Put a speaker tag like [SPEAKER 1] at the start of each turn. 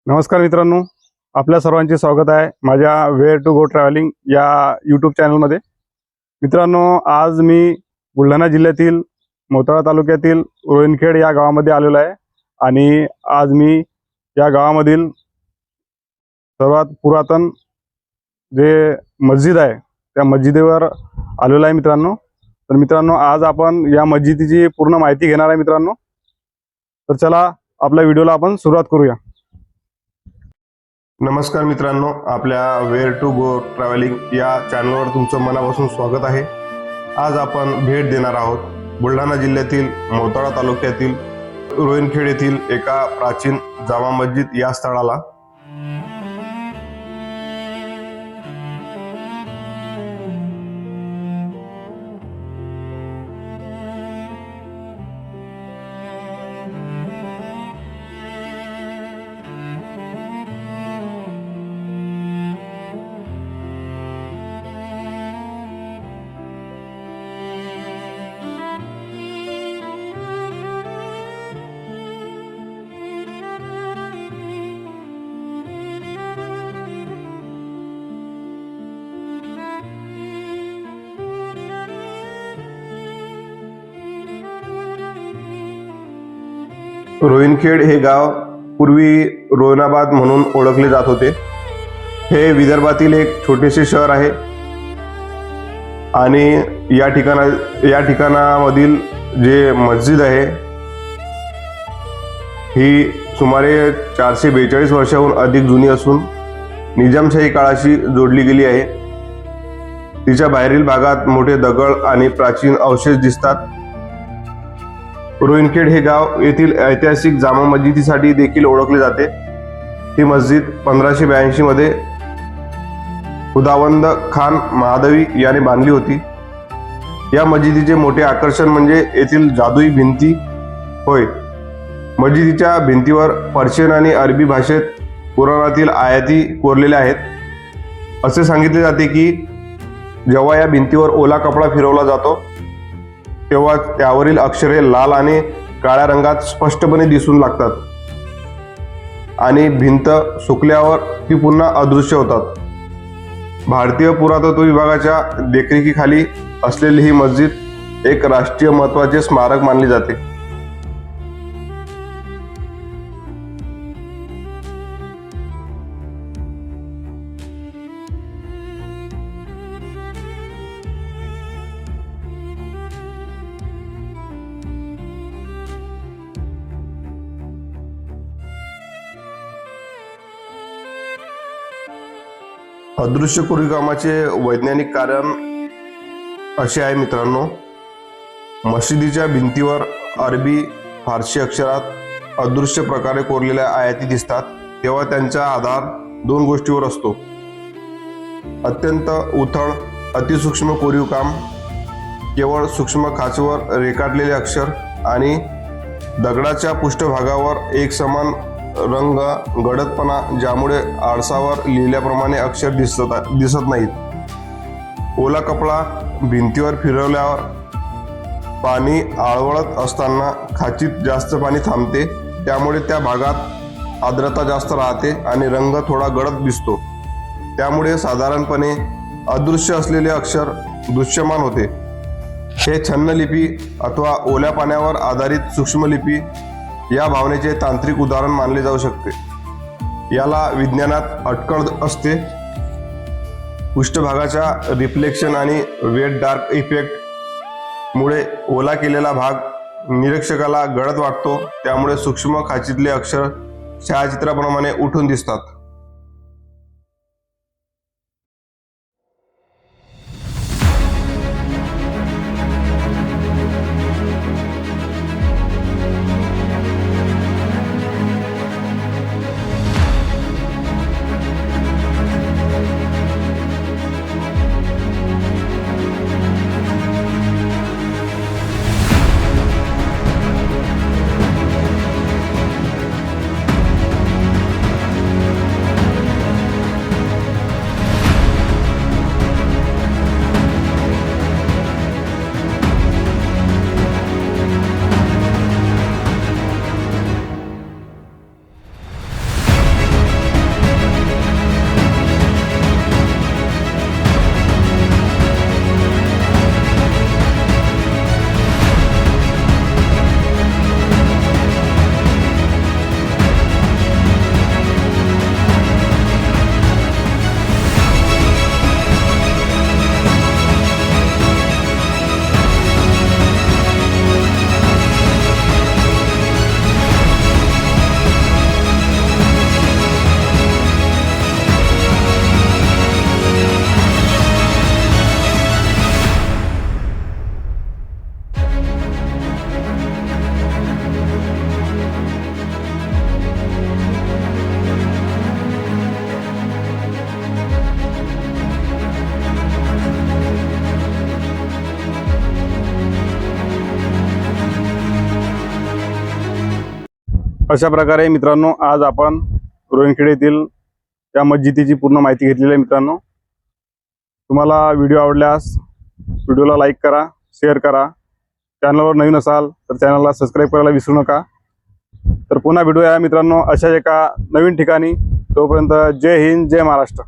[SPEAKER 1] नमस्कार मित्रांनो, आपल्या सर्वांचे स्वागत आहे माझ्या वेअर टू गो ट्रॅव्हलिंग या यूट्यूब चॅनलमध्ये। मित्रांनो, आज मी बुलढाणा जिल्ह्यातील मोताळा तालुक्यातील रोहिणखेड या गावामध्ये आलेलो आहे आणि आज मी या गावामधील सर्वात पुरातन जे मस्जिद आहे त्या मस्जिदीवर आलेलो आहे मित्रांनो। तर मित्रांनो, आज आपण या मस्जिदीची पूर्ण माहिती घेणार आहे मित्रांनो। तर चला आपल्या व्हिडिओला आपण सुरुवात करूया।
[SPEAKER 2] नमस्कार मित्रांनो, आपल्या वेअर टू गो ट्रॅव्हलिंग या चॅनलवर तुमचं मनापासून स्वागत आहे। आज आपण भेट देणार आहोत बुलढाणा जिल्ह्यातील मोताळा तालुक्यातील रोहिणखेड येथील एका प्राचीन जामा मस्जिद या स्थळाला। रोहिणखेड हे गाव पूर्वी रोहनाबाद म्हणून ओळखले जात होते। हे विदर्भातील एक छोटेसे शहर आहे आणि या ठिकाणामधील जे मस्जिद आहे ही सुमारे 442 वर्षाहून अधिक जुनी असून निजामशाही काळाशी जोडली गेली आहे। तिच्या बाहेरील भागात मोठे दगड आणि प्राचीन अवशेष दिसतात। रोहिणखेड हे गाव येथील ऐतिहासिक जामा मस्जिदीसाठी देखील ओळखले जाते। ही मस्जिद 1582 मध्ये खुदावंद खान महादवी याने बांधली होती। या मस्जिदीचे मोठे आकर्षण म्हणजे येथील जादुई भिंती होय। मस्जिदीच्या भिंतीवर पर्शियन आणि अरबी भाषेत कुराणातील आयती कोरलेल्या आहेत। असे सांगितले जाते की जेव्हा या भिंतीवर ओला कपडा फिरवला जातो तेव्हा त्यावरील अक्षरे लाल आणि काळ्या रंगात स्पष्टपणे दिसून लागतात आणि भिंत सुकल्यावर ती पुन्हा अदृश्य होतात। भारतीय पुरातत्व विभागाच्या देखरेखीखाली असलेली ही मस्जिद एक राष्ट्रीय महत्त्वाचे स्मारक मानली जाते। अदृश्य कोरीवकामाचे वैज्ञानिक कारण असे आहे मित्रांनो। मशिदीच्या भिंतीवर अरबी फारसी अक्षरात अदृश्य प्रकारे कोरलेल्या आयती दिसतात तेव्हा त्यांचा आधार दोन गोष्टीवर असतो। अत्यंत उथळ अतिसूक्ष्म कोरीवकाम, केवळ सूक्ष्म खाचवर रेखाटलेले अक्षर आणि दगडाच्या पृष्ठभागावर एक समान रंग गडदपणा ज्यामुळे आरसावर लिहिल्याप्रमाणे अक्षर दिसत नाहीत। ओला कपडा भिंतीवर फिरवल्यावर पाणी आळवळत असताना खाचीत जास्त पाणी थांबते, त्यामुळे त्या भागात आर्द्रता जास्त राहते आणि रंग थोडा गडद दिसतो। त्यामुळे साधारणपणे अदृश्य असलेले अक्षर दृश्यमान होते। हे छन्नलिपी अथवा ओल्या पाण्यावर आधारित सूक्ष्मलिपी या भावनेचे तांत्रिक उदाहरण मानले जाऊ शकते। याला विज्ञानात अटकळ असते। पृष्ठभागाच्या रिफ्लेक्शन आणि वेट डार्क इफेक्ट मुळे ओला केलेला भाग निरीक्षकाला गडद वाटतो, त्यामुळे सूक्ष्म खाचीतले अक्षर छायाचित्राप्रमाणे उठून दिसतात।
[SPEAKER 1] अशा प्रकारे मित्रांनो आज आपण रोहिणखेड येथील त्या मस्जिदीची पूर्ण माहिती घेतलेली आहे. मित्रांनो, तुम्हाला व्हिडिओ आवडल्यास व्हिडिओला लाईक करा, शेअर करा. चॅनलवर नवीन असाल तर चॅनलला सबस्क्राईब करायला विसरू नका. तर पुन्हा भेटूया मित्रांनो अशाच एका नवीन ठिकाणी. तोपर्यंत जय हिंद, जय महाराष्ट्र.